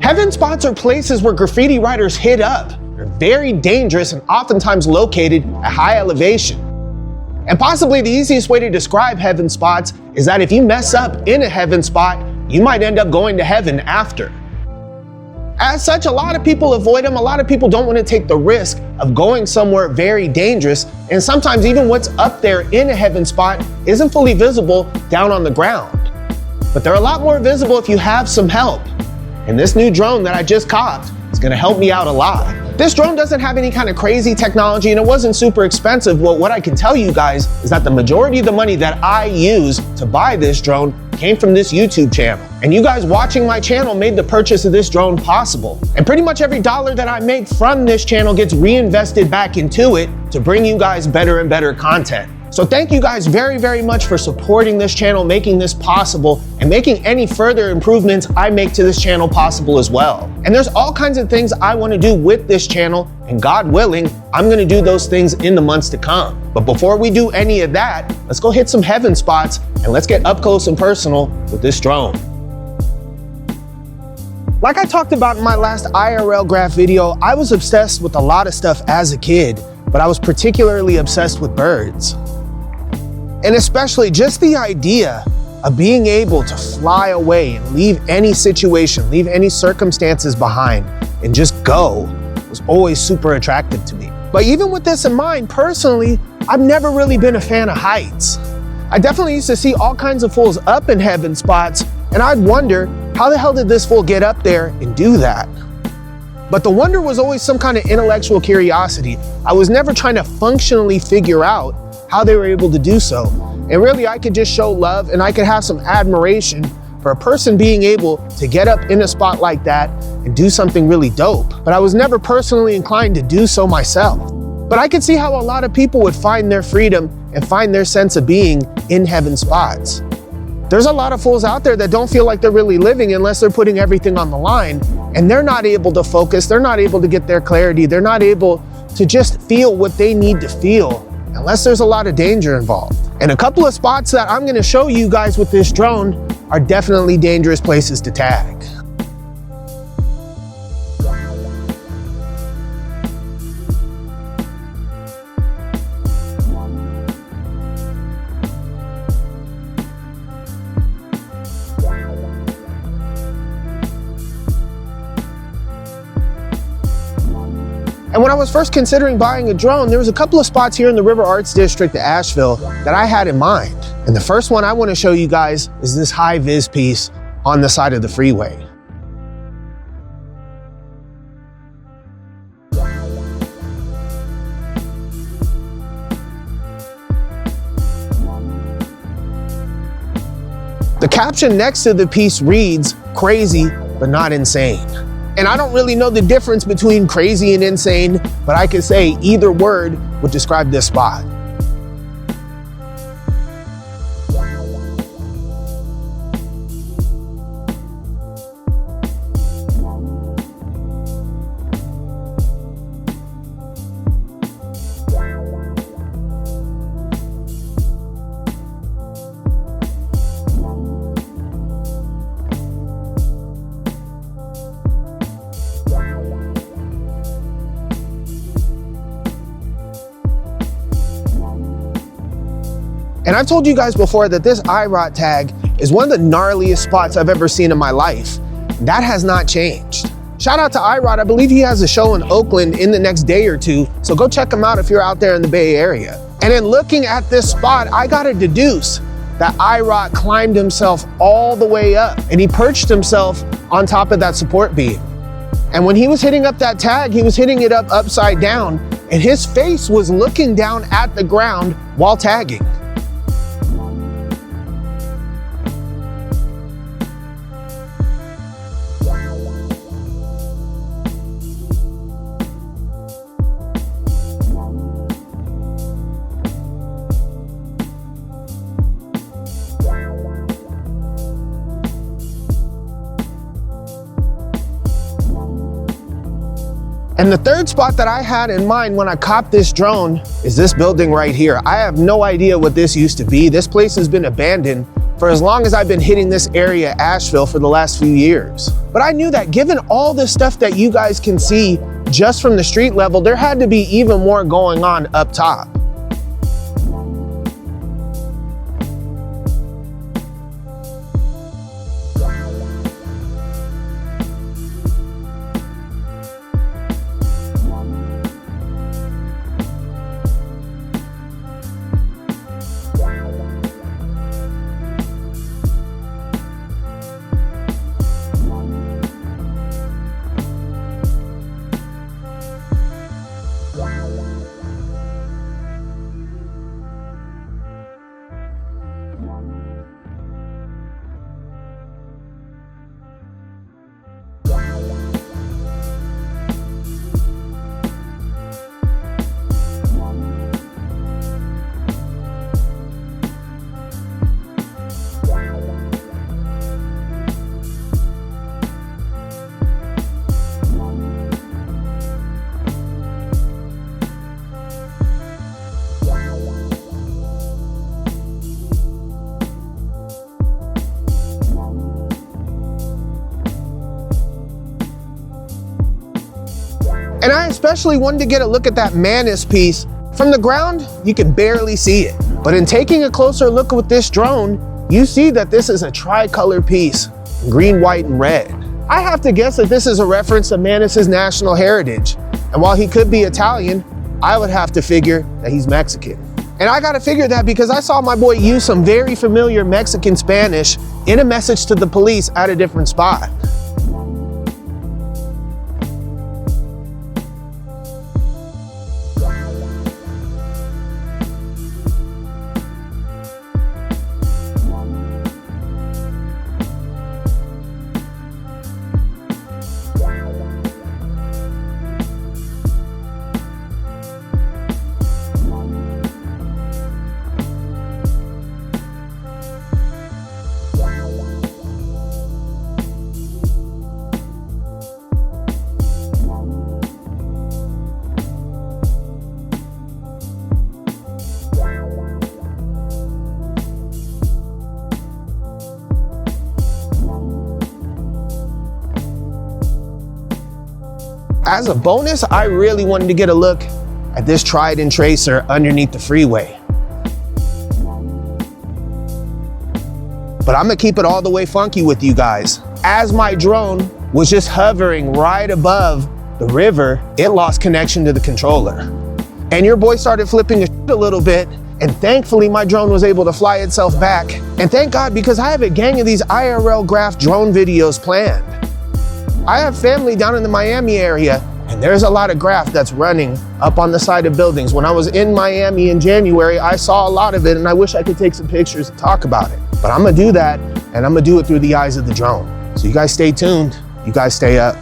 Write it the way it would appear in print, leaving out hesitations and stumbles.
Heaven spots are places where graffiti writers hit up. They're very dangerous and oftentimes located at high elevation. And possibly the easiest way to describe heaven spots is that if you mess up in a heaven spot, you might end up going to heaven after. As such, a lot of people avoid them. A lot of people don't want to take the risk of going somewhere very dangerous. And sometimes even what's up there in a heaven spot isn't fully visible down on the ground. But they're a lot more visible if you have some help. And this new drone that I just copped is going to help me out a lot. This drone doesn't have any kind of crazy technology and it wasn't super expensive. Well, what I can tell you guys is that the majority of the money that I use to buy this drone came from this YouTube channel. And you guys watching my channel made the purchase of this drone possible. And pretty much every dollar that I make from this channel gets reinvested back into it to bring you guys better and better content. So thank you guys very, very much for supporting this channel, making this possible, and making any further improvements I make to this channel possible as well. And there's all kinds of things I want to do with this channel, and God willing, I'm going to do those things in the months to come. But before we do any of that, let's go hit some heaven spots and let's get up close and personal with this drone. Like I talked about in my last IRL Graff video, I was obsessed with a lot of stuff as a kid, but I was particularly obsessed with birds. And especially just the idea of being able to fly away and leave any situation, leave any circumstances behind and just go was always super attractive to me. But even with this in mind, personally, I've never really been a fan of heights. I definitely used to see all kinds of fools up in heaven spots, and I'd wonder, how the hell did this fool get up there and do that? But the wonder was always some kind of intellectual curiosity. I was never trying to functionally figure out how they were able to do so. And really, I could just show love and I could have some admiration for a person being able to get up in a spot like that and do something really dope. But I was never personally inclined to do so myself. But I could see how a lot of people would find their freedom and find their sense of being in heaven spots. There's a lot of fools out there that don't feel like they're really living unless they're putting everything on the line, and they're not able to focus, they're not able to get their clarity, they're not able to just feel what they need to feel unless there's a lot of danger involved. And a couple of spots that I'm gonna show you guys with this drone are definitely dangerous places to tag. And when I was first considering buying a drone, there was a couple of spots here in the River Arts District of Asheville that I had in mind. And the first one I want to show you guys is this high vis piece on the side of the freeway. The caption next to the piece reads, "Crazy, but not insane." And I don't really know the difference between crazy and insane, but I could say either word would describe this spot. And I've told you guys before that this IROT tag is one of the gnarliest spots I've ever seen in my life. That has not changed. Shout out to IROT. I believe he has a show in Oakland in the next day or two, so go check him out if you're out there in the Bay Area. And in looking at this spot, I gotta deduce that IROT climbed himself all the way up and he perched himself on top of that support beam. And when he was hitting up that tag, he was hitting it up upside down and his face was looking down at the ground while tagging. And the third spot that I had in mind when I copped this drone is this building right here. I have no idea what this used to be. This place has been abandoned for as long as I've been hitting this area, Asheville, for the last few years. But I knew that given all the stuff that you guys can see just from the street level, there had to be even more going on up top. And I especially wanted to get a look at that Manus piece. From the ground, you can barely see it. But in taking a closer look with this drone, you see that this is a tricolor piece, green, white, and red. I have to guess that this is a reference to Manus's national heritage. And while he could be Italian, I would have to figure that he's Mexican. And I gotta figure that because I saw my boy use some very familiar Mexican Spanish in a message to the police at a different spot. As a bonus, I really wanted to get a look at this Trident tracer underneath the freeway. But I'm gonna keep it all the way funky with you guys. As my drone was just hovering right above the river, it lost connection to the controller. And your boy started flipping a little bit, and thankfully my drone was able to fly itself back. And thank God, because I have a gang of these IRL Graff drone videos planned. I have family down in the Miami area, and there's a lot of Graff that's running up on the side of buildings. When I was in Miami in January, I saw a lot of it, and I wish I could take some pictures and talk about it. But I'm gonna do that, and I'm gonna do it through the eyes of the drone. So you guys stay tuned, you guys stay up.